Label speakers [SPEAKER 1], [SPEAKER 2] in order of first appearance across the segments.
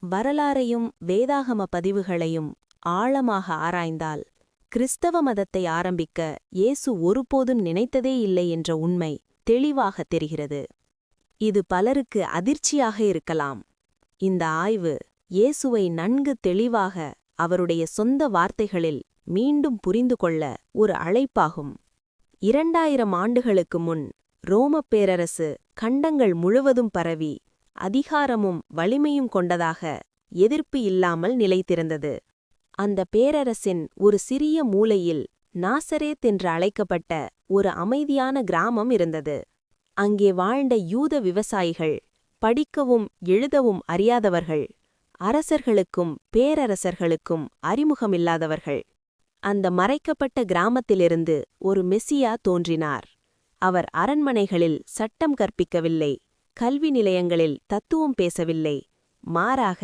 [SPEAKER 1] வரலாறையும் வேதாகம பதிவுகளையும் ஆழமாக ஆராய்ந்தால் கிறிஸ்தவ மதத்தை ஆரம்பிக்க இயேசு ஒருபோதும் நினைத்ததே இல்லை என்ற உண்மை தெளிவாகத் தெரிகிறது. இது பலருக்கு அதிர்ச்சியாக இருக்கலாம். இந்த ஆய்வு இயேசுவை நன்கு தெளிவாக அவருடைய சொந்த வார்த்தைகளில் மீண்டும் புரிந்து கொள்ள ஒரு அழைப்பாகும். 2000 ஆண்டுகளுக்கு முன் ரோமப் பேரரசு கண்டங்கள் முழுவதும் பரவி அதிகாரமும் வலிமையும் கொண்டதாக எதிர்ப்பு இல்லாமல் நிலைத்திருந்தது. அந்த பேரரசின் ஒரு சிறிய மூலையில் நாசரேத் என்று அழைக்கப்பட்ட ஒரு அமைதியான கிராமம் இருந்தது. அங்கே வாழ்ந்த யூத விவசாயிகள், படிக்கவும் எழுதவும் அறியாதவர்கள், அரசர்களுக்கும் பேரரசர்களுக்கும் அறிமுகமில்லாதவர்கள். அந்த மறைக்கப்பட்ட கிராமத்திலிருந்து ஒரு மெசியா தோன்றினார். அவர் அரண்மனைகளில் சட்டம் கற்பிக்கவில்லை, கல்வி நிலையங்களில் தத்துவம் பேசவில்லை. மாறாக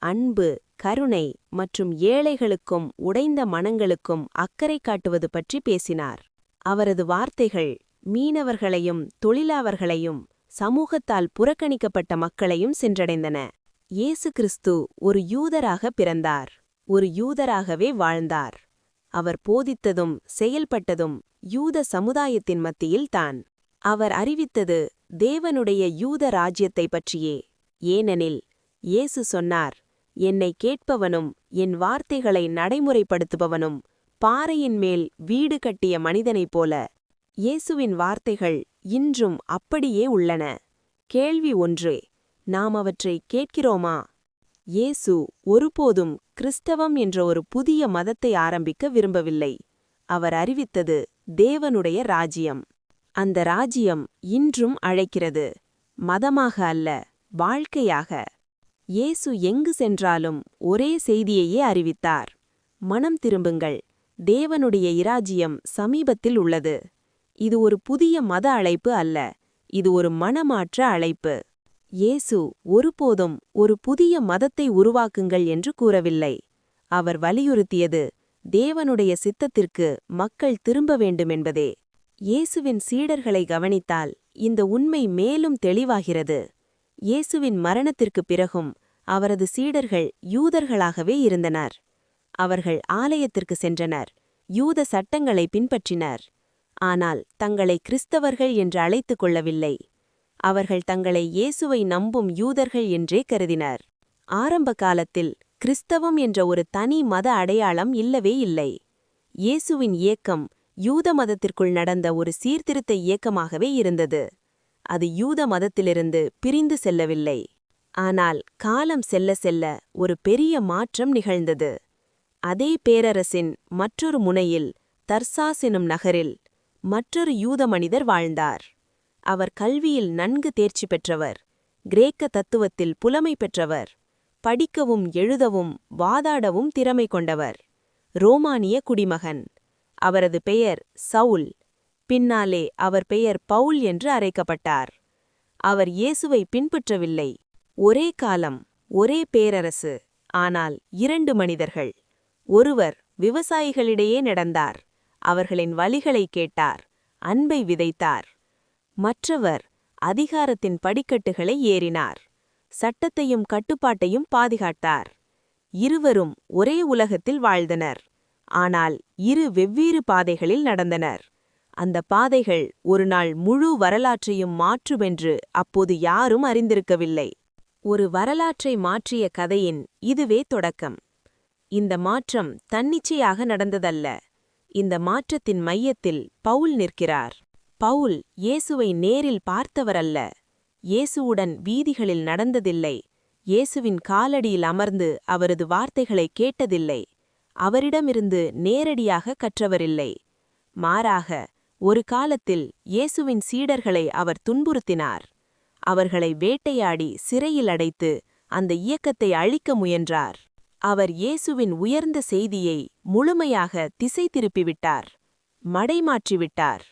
[SPEAKER 1] அன்பு, கருணை மற்றும் ஏழைகளுக்கும் உடைந்த மனங்களுக்கும் அக்கறை காட்டுவது பற்றி பேசினார். அவரது வார்த்தைகள் மீனவர்களையும் தொழிலாளர்களையும் சமூகத்தால் புறக்கணிக்கப்பட்ட மக்களையும் சென்றடைந்தன. இயேசு கிறிஸ்து ஒரு யூதராக பிறந்தார், ஒரு யூதராகவே வாழ்ந்தார். அவர் போதித்ததும் செயல்பட்டதும் யூத சமுதாயத்தின் மத்தியில்தான். அவர் அறிவித்தது தேவனுடைய யூத ராஜ்யத்தை பற்றியே. ஏனெனில் இயேசு சொன்னார், என்னை கேட்பவனும் என் வார்த்தைகளை நடைமுறைப்படுத்துபவனும் பாறையின் மேல் வீடு கட்டிய மனிதனைப் போல. இயேசுவின் வார்த்தைகள் இன்றும் அப்படியே உள்ளன. கேள்வி ஒன்றே, நாம் அவற்றை கேட்கிறோமா? இயேசு ஒருபோதும் கிறிஸ்தவம் என்ற ஒரு புதிய மதத்தை ஆரம்பிக்க விரும்பவில்லை. அவர் அறிவித்தது தேவனுடைய ராஜ்யம். அந்த ராஜ்யம் இன்றும் அழைக்கிறது, மதமாக அல்ல, வாழ்க்கையாக. இயேசு எங்கு சென்றாலும் ஒரே செய்தியையே அறிவித்தார்: மனம் திரும்புங்கள், தேவனுடைய இராஜ்யம் சமீபத்தில் உள்ளது. இது ஒரு புதிய மத அழைப்பு அல்ல, இது ஒரு மனமாற்ற அழைப்பு. இயேசு ஒருபோதும் ஒரு புதிய மதத்தை உருவாக்குங்கள் என்று கூறவில்லை. அவர் வலியுறுத்தியது தேவனுடைய சித்தத்திற்கு மக்கள் திரும்ப வேண்டுமென்பதே. இயேசுவின் சீடர்களை கவனித்தால் இந்த உண்மை மேலும் தெளிவாகிறது. இயேசுவின் மரணத்திற்குப் பிறகும் அவரது சீடர்கள் யூதர்களாகவே இருந்தனர். அவர்கள் ஆலயத்திற்கு சென்றனர், யூத சட்டங்களை பின்பற்றினர். ஆனால் தங்களை கிறிஸ்தவர்கள் என்று அழைத்துக் கொள்ளவில்லை. அவர்கள் தங்களை இயேசுவை நம்பும் யூதர்கள் என்றே கருதினர். ஆரம்ப காலத்தில் கிறிஸ்தவம் என்ற ஒரு தனி மத அடையாளம் இல்லவே இல்லை. இயேசுவின் இயக்கம் யூத மதத்திற்குள் நடந்த ஒரு சீர்திருத்த இயக்கமாகவே இருந்தது. அது யூத மதத்திலிருந்து பிரிந்து செல்லவில்லை. ஆனால் காலம் செல்ல செல்ல ஒரு பெரிய மாற்றம் நிகழ்ந்தது. அதே பேரரசின் மற்றொரு முனையில், தர்சாஸ் எனும் நகரில் மற்றொரு யூத மனிதர் வாழ்ந்தார். அவர் கல்வியில் நன்கு தேர்ச்சி பெற்றவர், கிரேக்க தத்துவத்தில் புலமை பெற்றவர், படிக்கவும் எழுதவும் வாதாடவும் திறமை கொண்டவர். ரோமானிய குடிமகன். அவரது பெயர் சவுல். பின்னாலே அவர் பெயர் பவுல் என்று அழைக்கப்பட்டார். அவர் இயேசுவை பின்பற்றவில்லை. ஒரே காலம், ஒரே பேரரசு, ஆனால் 2 மனிதர்கள். ஒருவர் விவசாயிகளிடையே நடந்தார், அவர்களின் வலிகளை கேட்டார், அன்பை விதைத்தார். மற்றவர் அதிகாரத்தின் படிக்கட்டுகளை ஏறினார், சட்டத்தையும் கட்டுப்பாட்டையும் பாதுகாத்தார். இருவரும் ஒரே உலகத்தில் வாழ்ந்தனர், ஆனால் 2 வெவ்வேறு பாதைகளில் நடந்தனர். அந்த பாதைகள் ஒரு நாள் முழு வரலாற்றையும் மாற்றுமென்று அப்போது யாரும் அறிந்திருக்கவில்லை. ஒரு வரலாற்றை மாற்றிய கதையின் இதுவே தொடக்கம். இந்த மாற்றம் தன்னிச்சையாக நடந்ததல்ல. இந்த மாற்றத்தின் மையத்தில் பவுல் நிற்கிறார். பவுல் இயேசுவை நேரில் பார்த்தவரல்ல, இயேசுவுடன் வீதிகளில் நடந்ததில்லை, இயேசுவின் காலடியில் அமர்ந்து அவரது வார்த்தைகளை கேட்டதில்லை, அவரிடமிருந்து நேரடியாக கற்றவரில்லை. மாறாக ஒரு காலத்தில் இயேசுவின் சீடர்களை அவர் துன்புறுத்தினார். அவர்களை வேட்டையாடி சிறையில் அடைத்து அந்த இயக்கத்தை அழிக்க முயன்றார். அவர் இயேசுவின் உயர்ந்த செய்தியை முழுமையாக திசை திருப்பிவிட்டார், மடைமாற்றிவிட்டார்.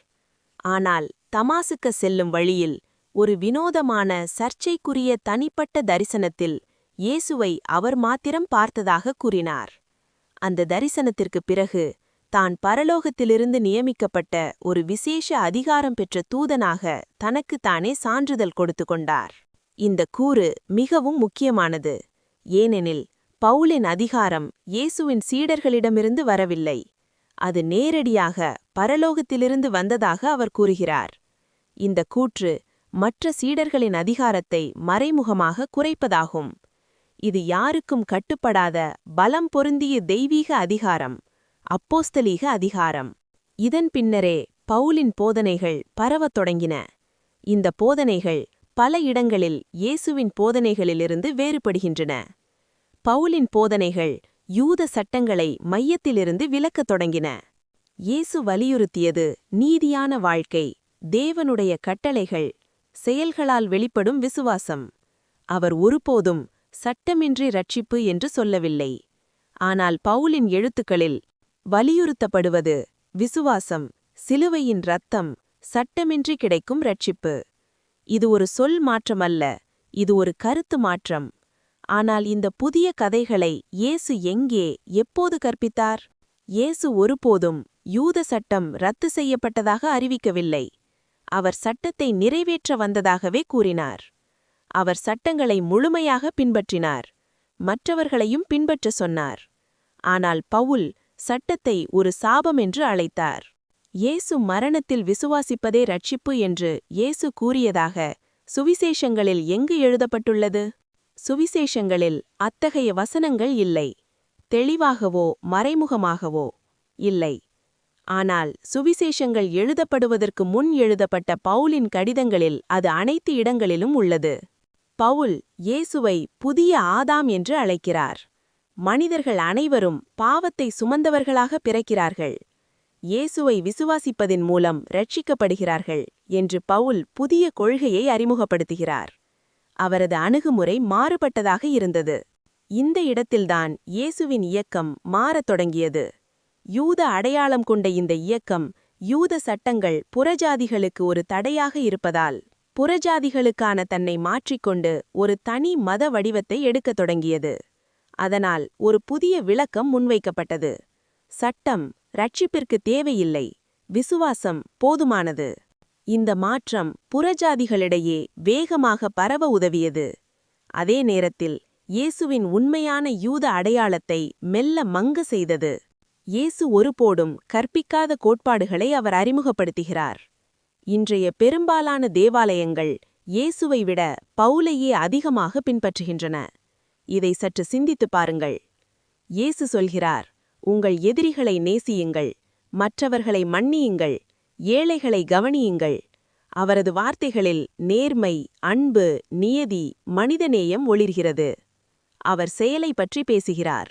[SPEAKER 1] ஆனால் தமாசுக்க செல்லும் வழியில் ஒரு வினோதமான சர்ச்சைக்குரிய தனிப்பட்ட தரிசனத்தில் இயேசுவை அவர் மாத்திரம் பார்த்ததாக கூறினார். அந்த தரிசனத்திற்குப் பிறகு தான் பரலோகத்திலிருந்து நியமிக்கப்பட்ட ஒரு விசேஷ அதிகாரம் பெற்ற தூதனாக தனக்குத்தானே சான்றிதழ் கொடுத்து கொண்டார். இந்த கூறு மிகவும் முக்கியமானது. ஏனெனில் பவுலின் அதிகாரம் இயேசுவின் சீடர்களிடமிருந்து வரவில்லை. அது நேரடியாக பரலோகத்திலிருந்து வந்ததாக அவர் கூறுகிறார். இந்த கூற்று மற்ற சீடர்களின் அதிகாரத்தை மறைமுகமாக குறைப்பதாகும். இது யாருக்கும் கட்டுப்படாத பலம் பொருந்திய தெய்வீக அதிகாரம், அப்போஸ்தலீக அதிகாரம். இதன் பின்னரே பவுலின் போதனைகள் பரவத் தொடங்கின. இந்த போதனைகள் பல இடங்களில் இயேசுவின் போதனைகளிலிருந்து வேறுபடுகின்றன. பவுலின் போதனைகள் யூத சட்டங்களை மையத்திலிருந்து விலக்கத் தொடங்கின. இயேசு வலியுறுத்தியது நீதியான வாழ்க்கை, தேவனுடைய கட்டளைகள், செயல்களால் வெளிப்படும் விசுவாசம். அவர் ஒருபோதும் சட்டமின்றி ரட்சிப்பு என்று சொல்லவில்லை. ஆனால் பவுலின் எழுத்துக்களில் வலியுறுத்தப்படுவது விசுவாசம், சிலுவையின் இரத்தம், சட்டமின்றி கிடைக்கும் ரட்சிப்பு. இது ஒரு சொல் மாற்றமல்ல, இது ஒரு கருத்து மாற்றம். ஆனால் இந்த புதிய கதைகளை இயேசு எங்கே, எப்போது கற்பித்தார்? இயேசு ஒருபோதும் யூத சட்டம் ரத்து செய்யப்பட்டதாக அறிவிக்கவில்லை. அவர் சட்டத்தை நிறைவேற்ற வந்ததாகவே கூறினார். அவர் சட்டங்களை முழுமையாக பின்பற்றினார், மற்றவர்களையும் பின்பற்ற சொன்னார். ஆனால் பவுல் சட்டத்தை ஒரு சாபம் என்று அழைத்தார். இயேசு மரணத்தில் விசுவாசிப்பதே ரட்சிப்பு என்று இயேசு கூறியதாக சுவிசேஷங்களில் எங்கு எழுதப்பட்டுள்ளது? சுவிசேஷங்களில் அத்தகைய வசனங்கள் இல்லை. தெளிவாகவோ மறைமுகமாகவோ இல்லை. ஆனால் சுவிசேஷங்கள் எழுதப்படுவதற்கு முன் எழுதப்பட்ட பவுலின் கடிதங்களில் அது அனைத்து இடங்களிலும் உள்ளது. பவுல் இயேசுவை புதிய ஆதாம் என்று அழைக்கிறார். மனிதர்கள் அனைவரும் பாவத்தை சுமந்தவர்களாக பிறக்கிறார்கள். இயேசுவை விசுவாசிப்பதின் மூலம் ரட்சிக்கப்படுகிறார்கள் என்று பவுல் புதிய கொள்கையை அறிமுகப்படுத்துகிறார். அவரது அணுகுமுறை மாறுபட்டதாக இருந்தது. இந்த இடத்தில்தான் இயேசுவின் இயக்கம் மாறத் தொடங்கியது. யூத அடையாளம் கொண்ட இந்த இயக்கம் யூத சட்டங்கள் புறஜாதிகளுக்கு ஒரு தடையாக இருப்பதால் புறஜாதிகளுக்கான தன்னை மாற்றிக்கொண்டு ஒரு தனி மத வடிவத்தை எடுக்கத் தொடங்கியது. அதனால் ஒரு புதிய விளக்கம் முன்வைக்கப்பட்டது. சட்டம் ரட்சிப்பிற்கு தேவையில்லை, விசுவாசம் போதுமானது. இந்த மாற்றம் புறஜாதிகளிடையே வேகமாக பரவ உதவியது. அதே நேரத்தில் இயேசுவின் உண்மையான யூத அடையாளத்தை மெல்ல மங்க செய்தது. இயேசு ஒருபோதும் கற்பிக்காத கோட்பாடுகளை அவர் அறிமுகப்படுத்துகிறார். இன்றைய பெரும்பாலான தேவாலயங்கள் இயேசுவை விட பவுலையே அதிகமாக பின்பற்றுகின்றன. இதை சற்று சிந்தித்துப் பாருங்கள். இயேசு சொல்கிறார், உங்கள் எதிரிகளை நேசியுங்கள், மற்றவர்களை மன்னியுங்கள், ஏழைகளை கவனியுங்கள். அவரது வார்த்தைகளில் நேர்மை, அன்பு, நியதி, மனிதநேயம் ஒளிர்கிறது. அவர் செயலை பற்றி பேசுகிறார்.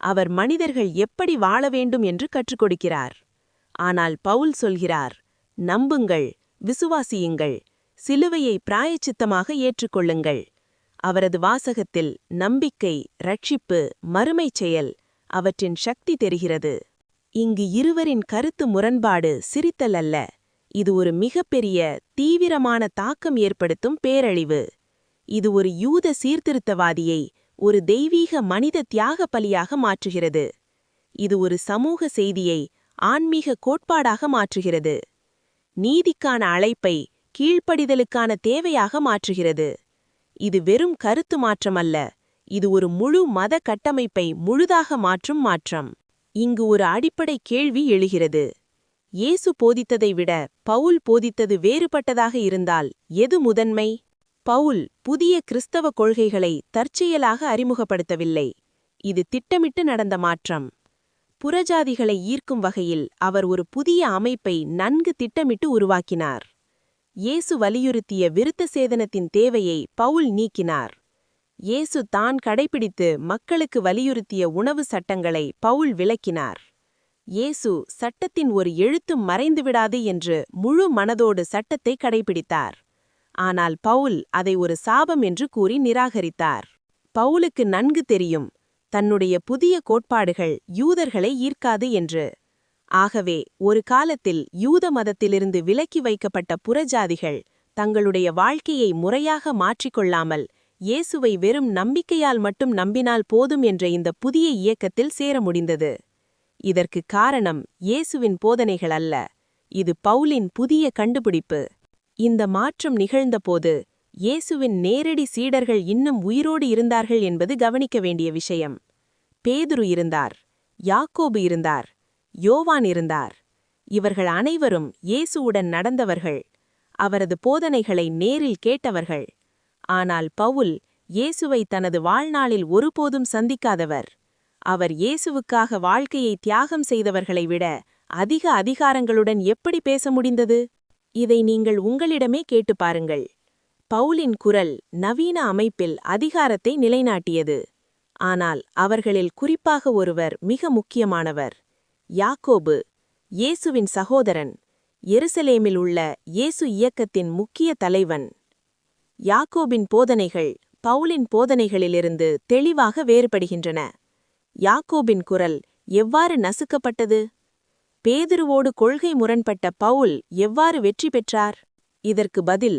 [SPEAKER 1] அவர் மனிதர்கள் எப்படி வாழ வேண்டும் என்று கற்றுக் கொடுக்கிறார். ஆனால் பவுல் சொல்கிறார், நம்புங்கள், விசுவாசியுங்கள், சிலுவையை பிராயச்சித்தமாக ஏற்றுக்கொள்ளுங்கள். அவரது வாசகத்தில் நம்பிக்கை, ரட்சிப்பு, மறுமைச் செயல் அவற்றின் சக்தி தெரிகிறது. இங்கு இருவரின் கருத்து முரண்பாடு சிரித்தல் அல்ல, இது ஒரு மிகப்பெரிய தீவிரமான தாக்கம் ஏற்படுத்தும் பேரழிவு. இது ஒரு யூத சீர்திருத்தவாதியை ஒரு தெய்வீக மனித தியாக பலியாக மாற்றுகிறது. இது ஒரு சமூக செய்தியை ஆன்மீக கோட்பாடாக மாற்றுகிறது. நீதிக்கான அழைப்பை கீழ்ப்படிதலுக்கான தேவையாக மாற்றுகிறது. இது வெறும் கருத்து மாற்றமல்ல, இது ஒரு முழு மத கட்டமைப்பை முழுதாக மாற்றும் மாற்றம். இங்கு ஒரு அடிப்படை கேள்வி எழுகிறது. இயேசு போதித்ததை விட பவுல் போதித்தது வேறுபட்டதாக இருந்தால் எது முதன்மை? பவுல் புதிய கிறிஸ்தவ கொள்கைகளை தற்செயலாக அறிமுகப்படுத்தவில்லை. இது திட்டமிட்டு நடந்த மாற்றம். புறஜாதிகளை ஈர்க்கும் வகையில் அவர் ஒரு புதிய அமைப்பை நன்கு திட்டமிட்டு உருவாக்கினார். இயேசு வலியுறுத்திய விருத்த சேதனத்தின் தேவையை பவுல் நீக்கினார். இயேசு தான் கடைபிடித்து மக்களுக்கு வலியுறுத்திய உணவு சட்டங்களை பவுல் விளக்கினார். இயேசு சட்டத்தின் ஒரு எழுத்தும் மறைந்துவிடாது என்று முழு மனதோடு சட்டத்தை கடைபிடித்தார். ஆனால் பவுல் அதை ஒரு சாபம் என்று கூறி நிராகரித்தார். பவுலுக்கு நன்கு தெரியும், தன்னுடைய புதிய கோட்பாடுகள் யூதர்களை ஈர்க்காது என்று. ஆகவே ஒரு காலத்தில் யூத மதத்திலிருந்து விலக்கி வைக்கப்பட்ட புறஜாதிகள் தங்களுடைய வாழ்க்கையை முறையாக மாற்றிக்கொள்ளாமல் இயேசுவை வெறும் நம்பிக்கையால் மட்டும் நம்பினால் போதும் என்ற இந்த புதிய இயக்கத்தில் சேர முடிந்தது. இதற்கு காரணம் இயேசுவின் போதனைகள் அல்ல, இது பவுலின் புதிய கண்டுபிடிப்பு. இந்த மாற்றம் நிகழ்ந்தபோது இயேசுவின் நேரடி சீடர்கள் இன்னும் உயிரோடு இருந்தார்கள் என்பது கவனிக்க வேண்டிய விஷயம். பேதுரு இருந்தார், யாக்கோபு இருந்தார், யோவான் இருந்தார். இவர்கள் அனைவரும் இயேசுவுடன் நடந்தவர்கள், அவரது போதனைகளை நேரில் கேட்டவர்கள். ஆனால் பவுல் இயேசுவை தனது வாழ்நாளில் ஒருபோதும் சந்திக்காதவர். அவர் இயேசுவுக்காக வாழ்க்கையை தியாகம் செய்தவர்களை விட அதிக அதிகாரங்களுடன் எப்படி பேச முடிந்தது? இதை நீங்கள் உங்களிடமே கேட்டு பாருங்கள். பவுலின் குரல் நவீன அமைப்பில் அதிகாரத்தை நிலைநாட்டியது. ஆனால் அவர்களில் குறிப்பாக ஒருவர் மிக முக்கியமானவர். யாக்கோபு, இயேசுவின் சகோதரன், எருசலேமில் உள்ள இயேசு இயக்கத்தின் முக்கிய தலைவன். யாக்கோபின் போதனைகள் பவுலின் போதனைகளிலிருந்து தெளிவாக வேறுபடுகின்றன. யாக்கோபின் குரல் எவ்வாறு நசுக்கப்பட்டது? பேதுருவோடு கொள்கை முரண்பட்ட பவுல் எவ்வாறு வெற்றி பெற்றார்? இதற்கு பதில்